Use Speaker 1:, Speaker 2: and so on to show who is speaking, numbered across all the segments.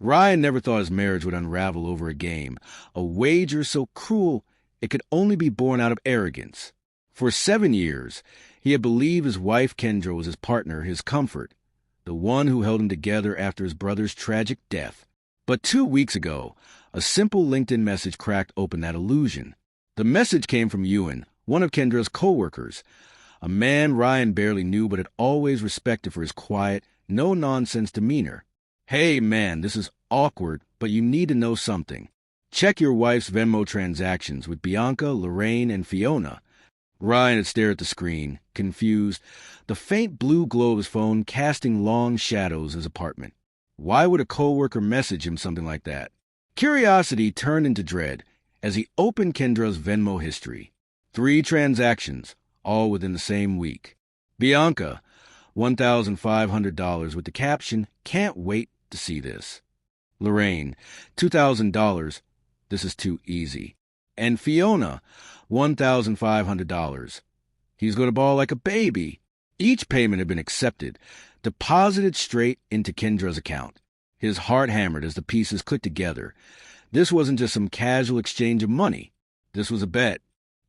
Speaker 1: Ryan never thought his marriage would unravel over a game, a wager so cruel it could only be born out of arrogance. For 7 years, he had believed his wife Kendra was his partner, his comfort, the one who held him together after his brother's tragic death. But 2 weeks ago, a simple LinkedIn message cracked open that illusion. The message came from Ewan, one of Kendra's co-workers, a man Ryan barely knew but had always respected for his quiet, no-nonsense demeanor. "Hey man, this is awkward, but you need to know something. Check your wife's Venmo transactions with Bianca, Lorraine, and Fiona." Ryan had stared at the screen, confused, the faint blue glow of his phone casting long shadows in his apartment. Why would a coworker message him something like that? Curiosity turned into dread as he opened Kendra's Venmo history. 3 transactions, all within the same week. Bianca, $1,500 with the caption, "Can't wait to see this." Lorraine, $2,000, "This is too easy." And Fiona, $1,500. "He's going to bawl like a baby." Each payment had been accepted, deposited straight into Kendra's account. His heart hammered as the pieces clicked together. This wasn't just some casual exchange of money. This was a bet,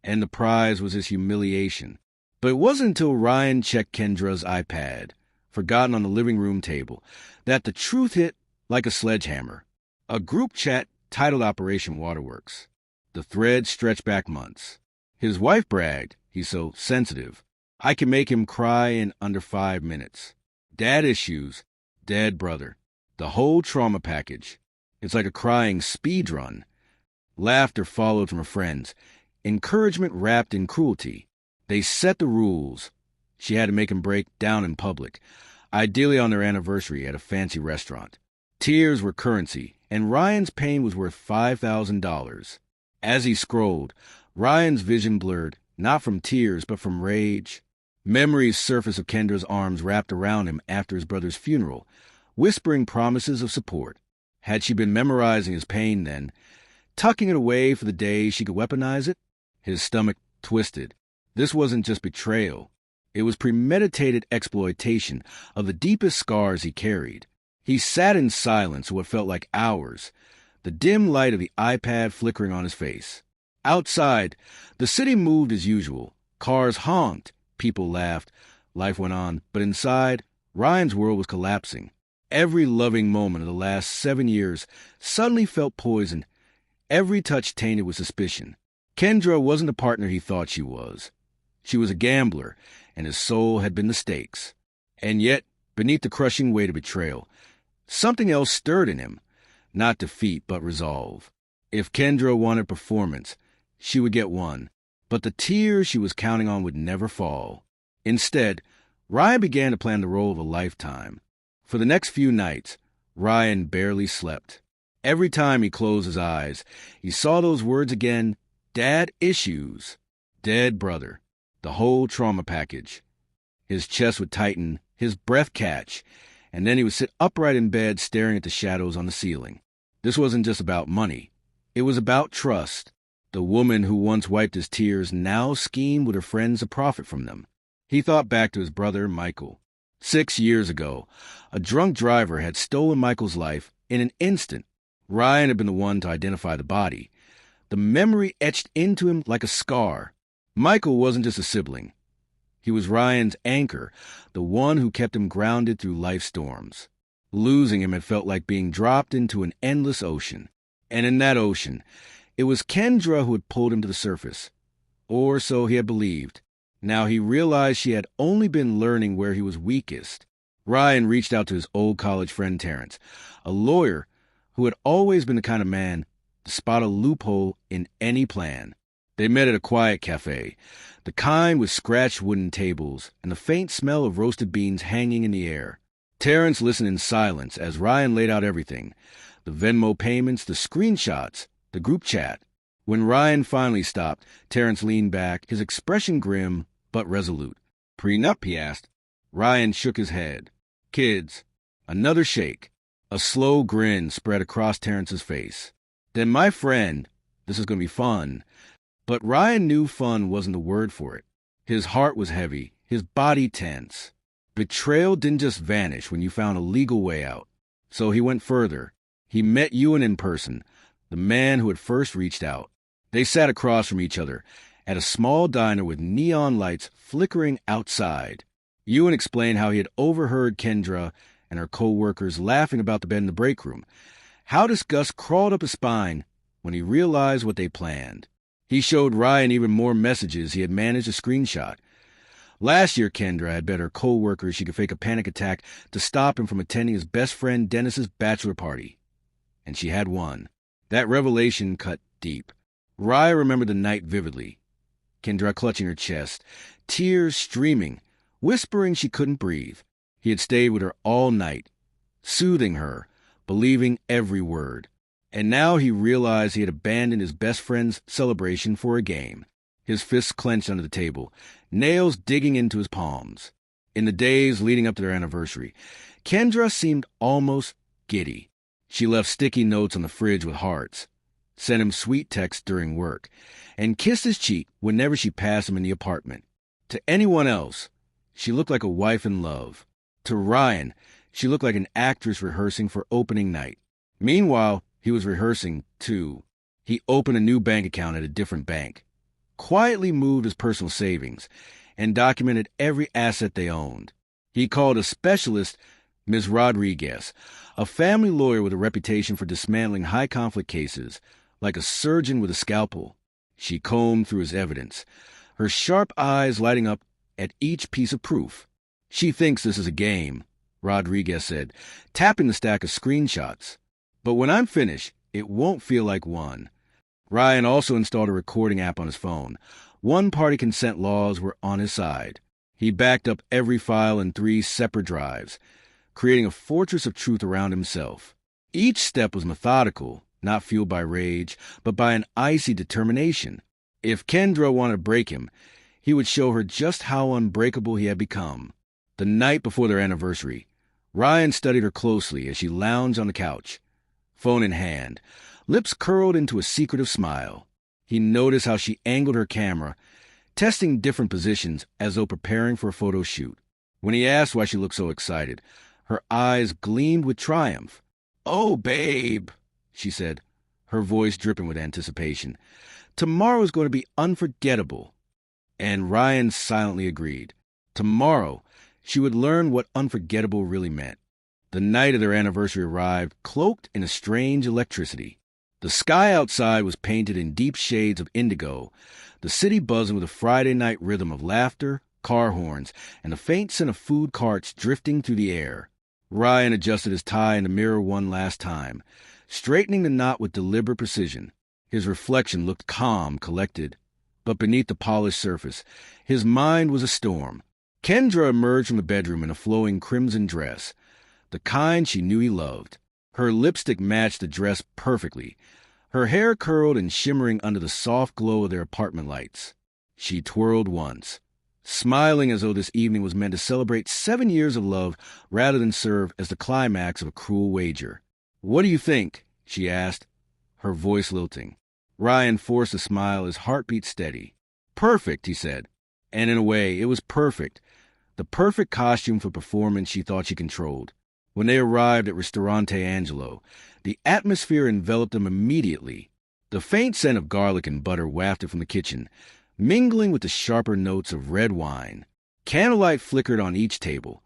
Speaker 1: and the prize was his humiliation. But it wasn't until Ryan checked Kendra's iPad, forgotten on the living room table, that the truth hit like a sledgehammer. A group chat titled Operation Waterworks. The thread stretched back months. His wife bragged, "He's so sensitive. I can make him cry in under 5 minutes." Dad issues, dead brother. The whole trauma package. It's like a crying speed run. Laughter followed from her friends. Encouragement wrapped in cruelty. They set the rules. She had to make him break down in public, ideally on their anniversary at a fancy restaurant. Tears were currency, and Ryan's pain was worth $5,000. As he scrolled, Ryan's vision blurred, not from tears, but from rage. Memories surfaced of Kendra's arms wrapped around him after his brother's funeral, whispering promises of support. Had she been memorizing his pain then, tucking it away for the day she could weaponize it? His stomach twisted. This wasn't just betrayal. It was premeditated exploitation of the deepest scars he carried. He sat in silence for what felt like hours, the dim light of the iPad flickering on his face. Outside, the city moved as usual. Cars honked, people laughed, life went on. But inside, Ryan's world was collapsing. Every loving moment of the last 7 years suddenly felt poisoned, every touch tainted with suspicion. Kendra wasn't the partner he thought she was. She was a gambler, and his soul had been the stakes. And yet, beneath the crushing weight of betrayal, something else stirred in him. Not defeat, but resolve. If Kendra wanted performance, she would get one. But the tears she was counting on would never fall. Instead, Ryan began to plan the role of a lifetime. For the next few nights, Ryan barely slept. Every time he closed his eyes, he saw those words again, dad issues, dead brother, the whole trauma package. His chest would tighten, his breath catch, and then he would sit upright in bed staring at the shadows on the ceiling. This wasn't just about money. It was about trust. The woman who once wiped his tears now schemed with her friends to profit from them. He thought back to his brother, Michael. 6 years ago, a drunk driver had stolen Michael's life in an instant. Ryan had been the one to identify the body. The memory etched into him like a scar. Michael wasn't just a sibling. He was Ryan's anchor, the one who kept him grounded through life's storms. Losing him had felt like being dropped into an endless ocean. And in that ocean, it was Kendra who had pulled him to the surface. Or so he had believed. Now he realized she had only been learning where he was weakest. Ryan reached out to his old college friend Terrence, a lawyer who had always been the kind of man to spot a loophole in any plan. They met at a quiet cafe, the kind with scratched wooden tables and the faint smell of roasted beans hanging in the air. Terrence listened in silence as Ryan laid out everything, the Venmo payments, the screenshots, the group chat. When Ryan finally stopped, Terrence leaned back, his expression grim but resolute. "Prenup?" he asked. Ryan shook his head. "Kids." Another shake. A slow grin spread across Terrence's face. "Then my friend, this is going to be fun." But Ryan knew fun wasn't the word for it. His heart was heavy, his body tense. Betrayal didn't just vanish when you found a legal way out. So he went further. He met Ewan in person, the man who had first reached out. They sat across from each other at a small diner with neon lights flickering outside. Ewan explained how he had overheard Kendra and her co-workers laughing about the bed in the break room, how disgust crawled up his spine when he realized what they planned. He showed Ryan even more messages he had managed to screenshot. Last year, Kendra had bet her co-workers she could fake a panic attack to stop him from attending his best friend Dennis's bachelor party. And she had won. That revelation cut deep. Ryan remembered the night vividly. Kendra clutching her chest, tears streaming, whispering she couldn't breathe. He had stayed with her all night, soothing her, believing every word. And now he realized he had abandoned his best friend's celebration for a game. His fists clenched under the table, nails digging into his palms. In the days leading up to their anniversary, Kendra seemed almost giddy. She left sticky notes on the fridge with hearts, sent him sweet texts during work, and kissed his cheek whenever she passed him in the apartment. To anyone else, she looked like a wife in love. To Ryan, she looked like an actress rehearsing for opening night. Meanwhile, he was rehearsing, too. He opened a new bank account at a different bank, quietly moved his personal savings, and documented every asset they owned. He called a specialist Ms. Rodriguez, a family lawyer with a reputation for dismantling high-conflict cases, like a surgeon with a scalpel. She combed through his evidence, her sharp eyes lighting up at each piece of proof. "She thinks this is a game," Rodriguez said, tapping the stack of screenshots. "But when I'm finished, it won't feel like one." Ryan also installed a recording app on his phone. One-party consent laws were on his side. He backed up every file in 3 separate drives, creating a fortress of truth around himself. Each step was methodical, not fueled by rage, but by an icy determination. If Kendra wanted to break him, he would show her just how unbreakable he had become. The night before their anniversary, Ryan studied her closely as she lounged on the couch, phone in hand, lips curled into a secretive smile. He noticed how she angled her camera, testing different positions as though preparing for a photo shoot. When he asked why she looked so excited, her eyes gleamed with triumph. "Oh, babe," she said, her voice dripping with anticipation. "Tomorrow is going to be unforgettable." And Ryan silently agreed. Tomorrow, she would learn what unforgettable really meant. The night of their anniversary arrived, cloaked in a strange electricity. The sky outside was painted in deep shades of indigo, the city buzzing with a Friday night rhythm of laughter, car horns, and the faint scent of food carts drifting through the air. Ryan adjusted his tie in the mirror one last time, straightening the knot with deliberate precision. His reflection looked calm, collected, but beneath the polished surface, his mind was a storm. Kendra emerged from the bedroom in a flowing crimson dress, the kind she knew he loved. Her lipstick matched the dress perfectly, her hair curled and shimmering under the soft glow of their apartment lights. She twirled once, smiling as though this evening was meant to celebrate 7 years of love rather than serve as the climax of a cruel wager. "What do you think?" she asked, her voice lilting. Ryan forced a smile, his heartbeat steady. "Perfect," he said. And in a way, it was perfect. The perfect costume for performance she thought she controlled. When they arrived at Ristorante Angelo, the atmosphere enveloped them immediately. The faint scent of garlic and butter wafted from the kitchen, mingling with the sharper notes of red wine. Candlelight flickered on each table,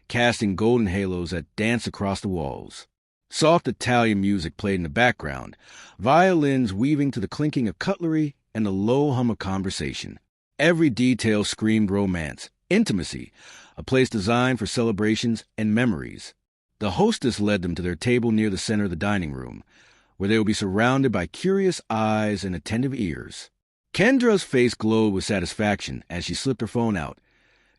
Speaker 1: casting golden halos that danced across the walls. Soft Italian music played in the background, violins weaving to the clinking of cutlery and the low hum of conversation. Every detail screamed romance, intimacy, a place designed for celebrations and memories. The hostess led them to their table near the center of the dining room, where they would be surrounded by curious eyes and attentive ears. Kendra's face glowed with satisfaction as she slipped her phone out,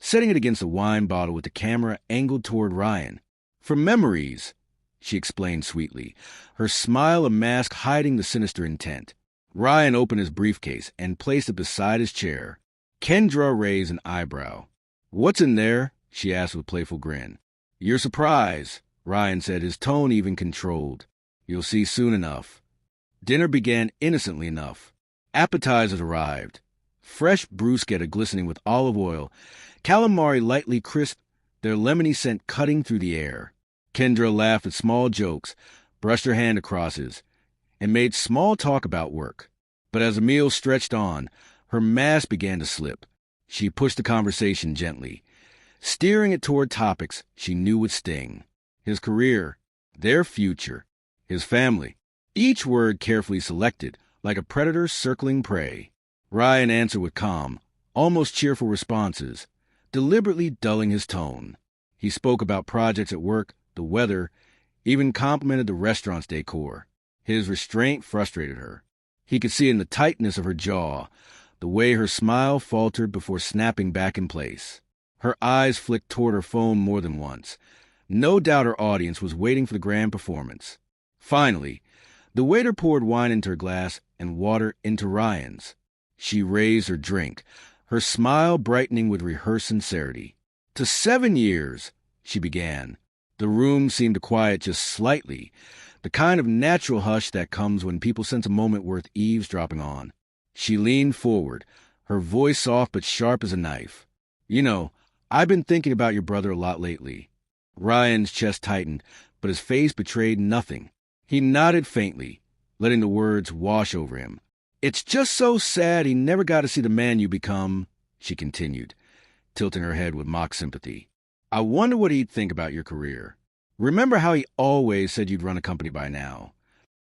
Speaker 1: setting it against a wine bottle with the camera angled toward Ryan. "For memories," she explained sweetly, her smile a mask hiding the sinister intent. Ryan opened his briefcase and placed it beside his chair. Kendra raised an eyebrow. "What's in there?" she asked with a playful grin. "Your surprise," Ryan said, his tone even controlled. "You'll see soon enough." Dinner began innocently enough. Appetizers arrived. Fresh bruschetta glistening with olive oil, calamari lightly crisp, their lemony scent cutting through the air. Kendra laughed at small jokes, brushed her hand across his, and made small talk about work. But as the meal stretched on, her mask began to slip. She pushed the conversation gently, steering it toward topics she knew would sting. His career, their future, his family. Each word carefully selected, like a predator circling prey. Ryan answered with calm, almost cheerful responses, deliberately dulling his tone. He spoke about projects at work, the weather, even complimented the restaurant's decor. His restraint frustrated her. He could see it in the tightness of her jaw, the way her smile faltered before snapping back in place. Her eyes flicked toward her phone more than once. No doubt her audience was waiting for the grand performance. Finally, the waiter poured wine into her glass and water into Ryan's. She raised her drink, her smile brightening with rehearsed sincerity. "To 7 years," she began. The room seemed to quiet just slightly, the kind of natural hush that comes when people sense a moment worth eavesdropping on. She leaned forward, her voice soft but sharp as a knife. "You know, I've been thinking about your brother a lot lately." Ryan's chest tightened, but his face betrayed nothing. He nodded faintly, letting the words wash over him. "It's just so sad he never got to see the man you become," she continued, tilting her head with mock sympathy. "I wonder what he'd think about your career. Remember how he always said you'd run a company by now?"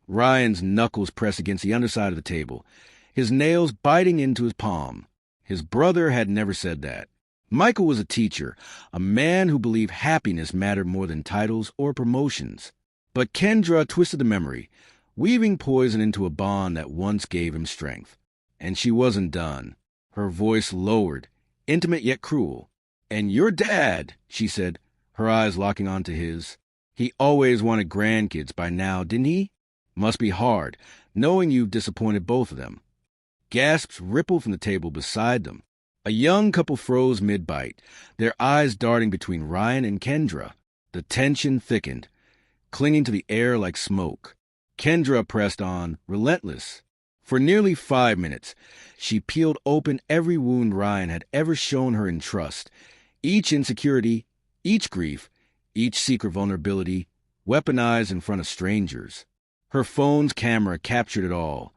Speaker 1: Ryan's knuckles pressed against the underside of the table, his nails biting into his palm. His brother had never said that. Michael was a teacher, a man who believed happiness mattered more than titles or promotions. But Kendra twisted the memory, weaving poison into a bond that once gave him strength. And she wasn't done. Her voice lowered, intimate yet cruel. "And your dad," she said, her eyes locking onto his. "He always wanted grandkids by now, didn't he? Must be hard, knowing you've disappointed both of them." Gasps rippled from the table beside them. A young couple froze mid-bite, their eyes darting between Ryan and Kendra. The tension thickened, clinging to the air like smoke. Kendra pressed on, relentless. For nearly 5 minutes, she peeled open every wound Ryan had ever shown her in trust. Each insecurity, each grief, each secret vulnerability, weaponized in front of strangers. Her phone's camera captured it all,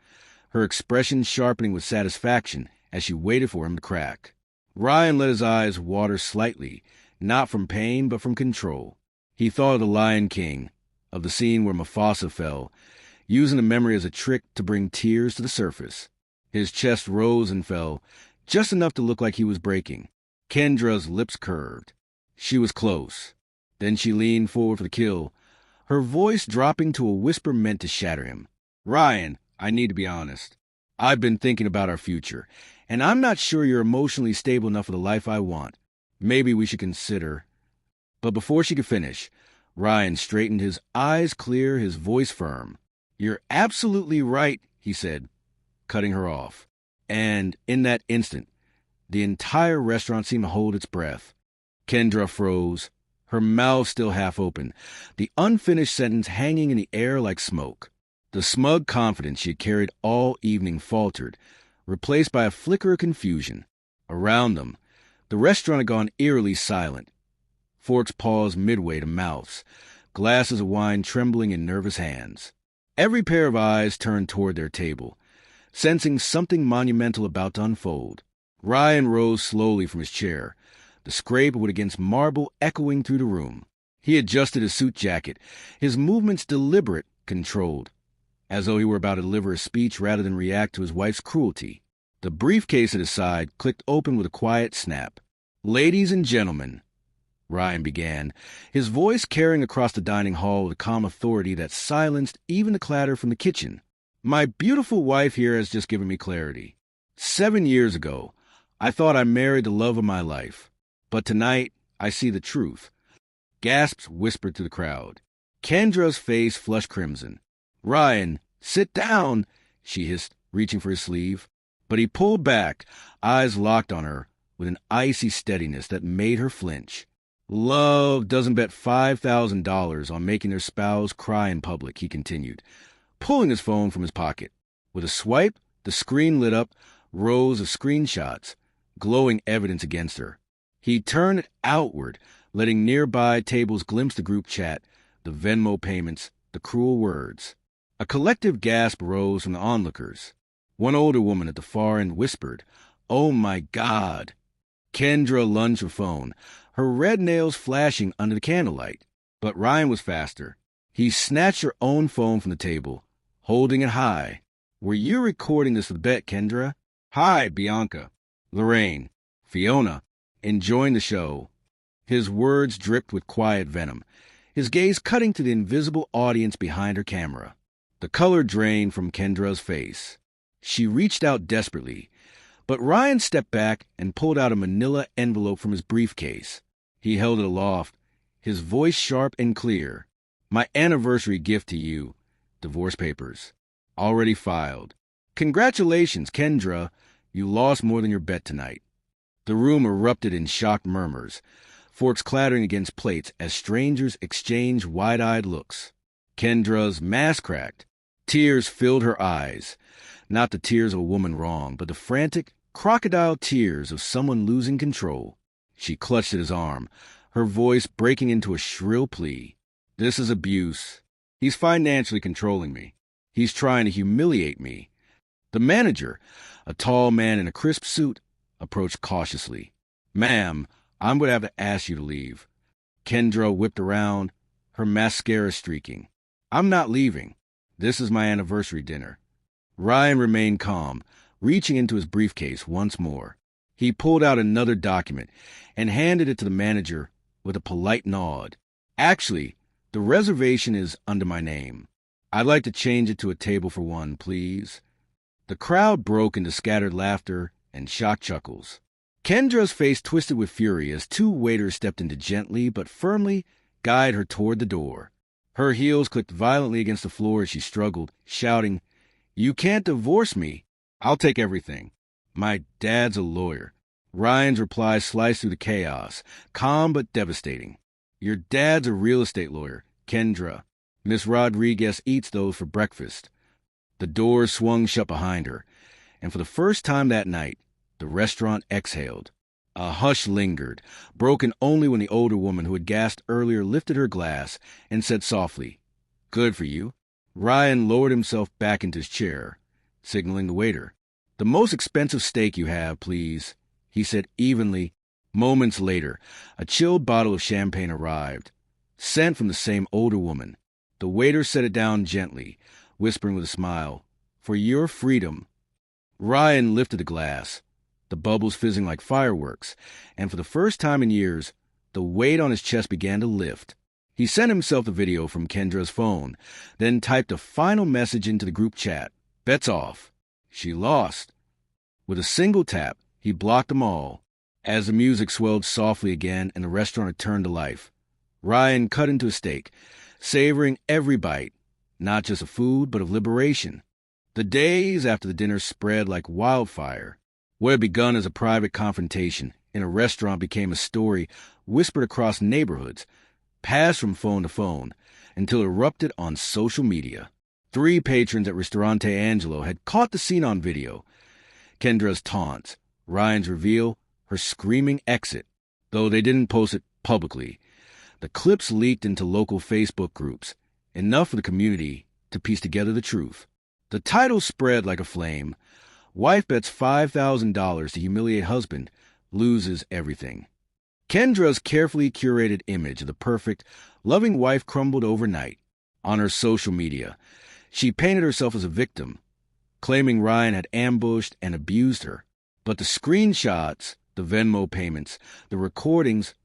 Speaker 1: her expression sharpening with satisfaction as she waited for him to crack. Ryan let his eyes water slightly, not from pain but from control. He thought of the Lion King, of the scene where Mufasa fell, using the memory as a trick to bring tears to the surface. His chest rose and fell, just enough to look like he was breaking. Kendra's lips curved. She was close. Then she leaned forward for the kill, her voice dropping to a whisper meant to shatter him. "Ryan, I need to be honest. I've been thinking about our future, and I'm not sure you're emotionally stable enough for the life I want. Maybe we should consider—" But before she could finish, Ryan straightened, his eyes clear, his voice firm. "You're absolutely right," he said, cutting her off. And in that instant, the entire restaurant seemed to hold its breath. Kendra froze, her mouth still half open, the unfinished sentence hanging in the air like smoke. The smug confidence she had carried all evening faltered, replaced by a flicker of confusion. Around them, the restaurant had gone eerily silent. Forks paused midway to mouths, glasses of wine trembling in nervous hands. Every pair of eyes turned toward their table, sensing something monumental about to unfold. Ryan rose slowly from his chair, the scrape of wood against marble echoing through the room. He adjusted his suit jacket, his movements deliberate, controlled, as though he were about to deliver a speech rather than react to his wife's cruelty. The briefcase at his side clicked open with a quiet snap. "Ladies and gentlemen," Ryan began, his voice carrying across the dining hall with a calm authority that silenced even the clatter from the kitchen. "My beautiful wife here has just given me clarity. 7 years ago, I thought I married the love of my life. But tonight, I see the truth." Gasps whispered through the crowd. Kendra's face flushed crimson. "Ryan, sit down," she hissed, reaching for his sleeve. But he pulled back, eyes locked on her, with an icy steadiness that made her flinch. "Love doesn't bet $5,000 on making their spouse cry in public," he continued, pulling his phone from his pocket. With a swipe, the screen lit up, rows of screenshots, glowing evidence against her. He turned it outward, letting nearby tables glimpse the group chat, the Venmo payments, the cruel words. A collective gasp rose from the onlookers. One older woman at the far end whispered, "Oh my God!" Kendra lunged for phone, her red nails flashing under the candlelight. But Ryan was faster. He snatched her own phone from the table, holding it high. "Were you recording this with Bet, Kendra?" "Hi, Bianca, Lorraine, Fiona, enjoying the show." His words dripped with quiet venom, his gaze cutting to the invisible audience behind her camera. The color drained from Kendra's face. She reached out desperately, but Ryan stepped back and pulled out a manila envelope from his briefcase. He held it aloft, his voice sharp and clear. "My anniversary gift to you. Divorce papers. Already filed. Congratulations, Kendra. You lost more than your bet tonight." The room erupted in shocked murmurs, forks clattering against plates as strangers exchanged wide-eyed looks. Kendra's mask cracked. Tears filled her eyes. Not the tears of a woman wronged, but the frantic, crocodile tears of someone losing control. She clutched at his arm, her voice breaking into a shrill plea. "This is abuse. He's financially controlling me. He's trying to humiliate me." The manager, a tall man in a crisp suit, approached cautiously. "Ma'am, I'm going to have to ask you to leave." Kendra whipped around, her mascara streaking. "I'm not leaving. This is my anniversary dinner." Ryan remained calm, reaching into his briefcase once more. He pulled out another document and handed it to the manager with a polite nod. "Actually, the reservation is under my name. I'd like to change it to a table for one, please." The crowd broke into scattered laughter and shocked chuckles. Kendra's face twisted with fury as two waiters stepped in to gently but firmly guide her toward the door. Her heels clicked violently against the floor as she struggled, shouting, "You can't divorce me. I'll take everything. My dad's a lawyer." Ryan's reply sliced through the chaos, calm but devastating. "Your dad's a real estate lawyer, Kendra. Miss Rodriguez eats those for breakfast." The door swung shut behind her, and for the first time that night, the restaurant exhaled. A hush lingered, broken only when the older woman who had gasped earlier lifted her glass and said softly, "Good for you." Ryan lowered himself back into his chair, signaling the waiter. "The most expensive steak you have, please," he said evenly. Moments later, a chilled bottle of champagne arrived, sent from the same older woman. The waiter set it down gently, whispering with a smile, "For your freedom." Ryan lifted the glass, the bubbles fizzing like fireworks, and for the first time in years, the weight on his chest began to lift. He sent himself the video from Kendra's phone, then typed a final message into the group chat. "Bets off. She lost." With a single tap, he blocked them all. As the music swelled softly again and the restaurant returned to life, Ryan cut into a steak, savoring every bite, not just of food, but of liberation. The days after the dinner spread like wildfire. What had begun as a private confrontation in a restaurant became a story whispered across neighborhoods, passed from phone to phone, until it erupted on social media. 3 patrons at Ristorante Angelo had caught the scene on video. Kendra's taunts, Ryan's reveal, her screaming exit. Though they didn't post it publicly, the clips leaked into local Facebook groups, enough for the community to piece together the truth. The title spread like a flame. Wife bets $5,000 to humiliate husband, loses everything. Kendra's carefully curated image of the perfect, loving wife crumbled overnight. On her social media, she painted herself as a victim, claiming Ryan had ambushed and abused her. But the screenshots, the Venmo payments, the recordings,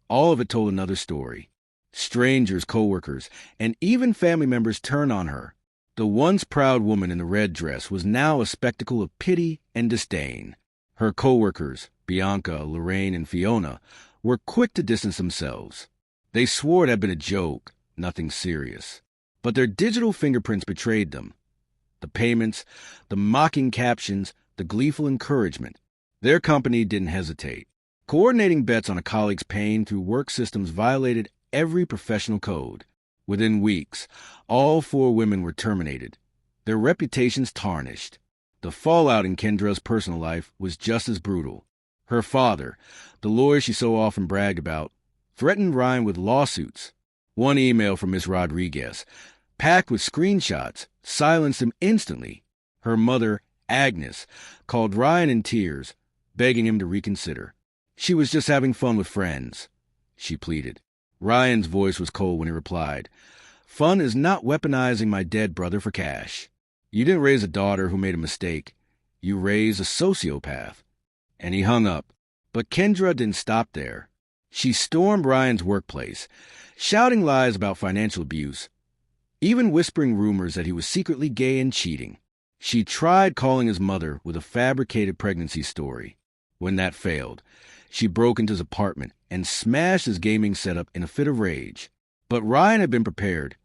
Speaker 1: all of it told another story. Strangers, coworkers, and even family members turned on her. The once proud woman in the red dress was now a spectacle of pity and disdain. Her coworkers, Bianca, Lorraine, and Fiona, were quick to distance themselves. They swore it had been a joke, nothing serious. But their digital fingerprints betrayed them. The payments, the mocking captions, the gleeful encouragement. Their company didn't hesitate. Coordinating bets on a colleague's pain through work systems violated every professional code. Within weeks, all 4 women were terminated, their reputations tarnished. The fallout in Kendra's personal life was just as brutal. Her father, the lawyer she so often bragged about, threatened Ryan with lawsuits. One email from Miss Rodriguez, packed with screenshots, silenced him instantly. Her mother, Agnes, called Ryan in tears, begging him to reconsider. She was just having fun with friends, she pleaded. Ryan's voice was cold when he replied, "Fun is not weaponizing my dead brother for cash. You didn't raise a daughter who made a mistake. You raised a sociopath." And he hung up. But Kendra didn't stop there. She stormed Ryan's workplace, shouting lies about financial abuse, even whispering rumors that he was secretly gay and cheating. She tried calling his mother with a fabricated pregnancy story. When that failed, she broke into his apartment and smashed his gaming setup in a fit of rage. But Ryan had been prepared.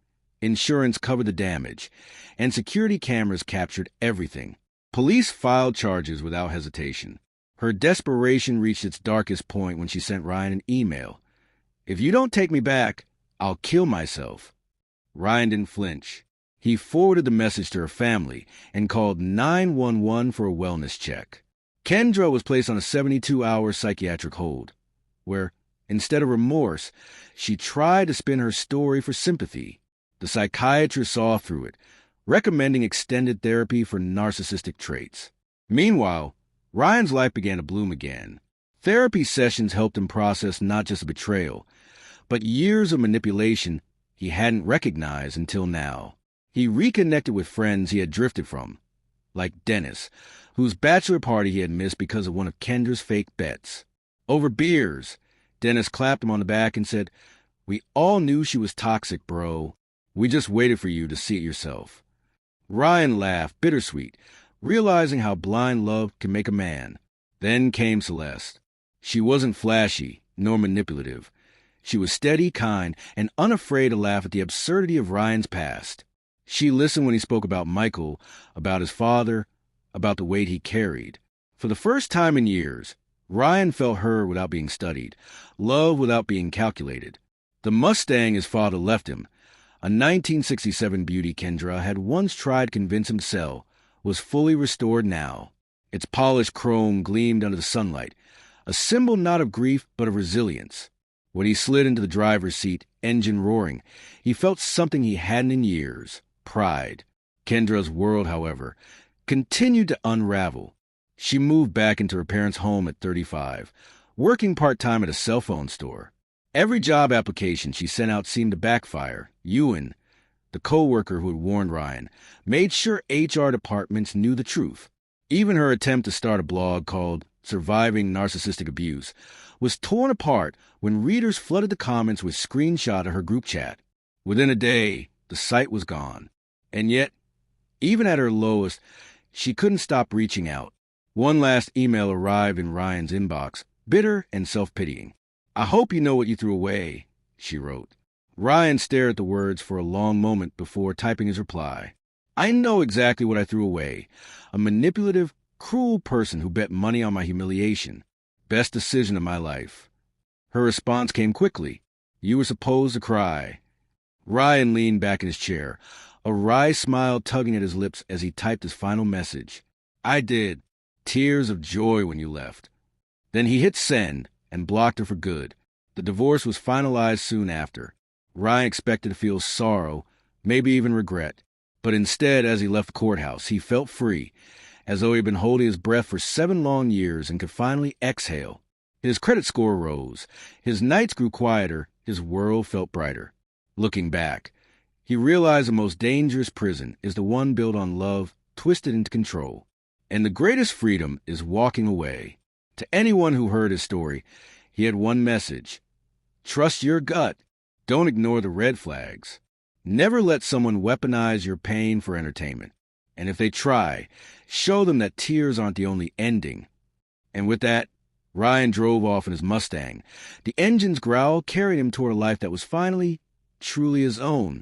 Speaker 1: Insurance covered the damage, and security cameras captured everything. Police filed charges without hesitation. Her desperation reached its darkest point when she sent Ryan an email. "If you don't take me back, I'll kill myself." Ryan didn't flinch. He forwarded the message to her family and called 911 for a wellness check. Kendra was placed on a 72-hour psychiatric hold, where, instead of remorse, she tried to spin her story for sympathy. The psychiatrist saw through it, recommending extended therapy for narcissistic traits. Meanwhile, Ryan's life began to bloom again. Therapy sessions helped him process not just a betrayal, but years of manipulation he hadn't recognized until now. He reconnected with friends he had drifted from, like Dennis, whose bachelor party he had missed because of one of Kendra's fake bets. Over beers, Dennis clapped him on the back and said, "We all knew she was toxic, bro. We just waited for you to see it yourself." Ryan laughed, bittersweet, realizing how blind love can make a man. Then came Celeste. She wasn't flashy, nor manipulative. She was steady, kind, and unafraid to laugh at the absurdity of Ryan's past. She listened when he spoke about Michael, about his father, about the weight he carried. For the first time in years, Ryan felt heard without being studied, loved without being calculated. The Mustang his father left him, a 1967 beauty Kendra had once tried to convince him to sell, was fully restored now. Its polished chrome gleamed under the sunlight, a symbol not of grief but of resilience. When he slid into the driver's seat, engine roaring, he felt something he hadn't in years: pride. Kendra's world, however, continued to unravel. She moved back into her parents' home at 35, working part-time at a cell phone store. Every job application she sent out seemed to backfire. Ewan, the co-worker who had warned Ryan, made sure HR departments knew the truth. Even her attempt to start a blog called Surviving Narcissistic Abuse was torn apart when readers flooded the comments with screenshots of her group chat. Within a day, the site was gone. And yet, even at her lowest, she couldn't stop reaching out. One last email arrived in Ryan's inbox, bitter and self-pitying. "I hope you know what you threw away," she wrote. Ryan stared at the words for a long moment before typing his reply. "I know exactly what I threw away. A manipulative, cruel person who bet money on my humiliation. Best decision of my life." Her response came quickly. "You were supposed to cry." Ryan leaned back in his chair, a wry smile tugging at his lips as he typed his final message. "I did. Tears of joy when you left." Then he hit send and blocked her for good. The divorce was finalized soon after. Ryan expected to feel sorrow, maybe even regret. But instead, as he left the courthouse, he felt free, as though he had been holding his breath for 7 long years and could finally exhale. His credit score rose. His nights grew quieter. His world felt brighter. Looking back, he realized the most dangerous prison is the one built on love, twisted into control. And the greatest freedom is walking away. To anyone who heard his story, he had one message: trust your gut. Don't ignore the red flags. Never let someone weaponize your pain for entertainment. And if they try, show them that tears aren't the only ending. And with that, Ryan drove off in his Mustang. The engine's growl carried him toward a life that was finally, truly his own.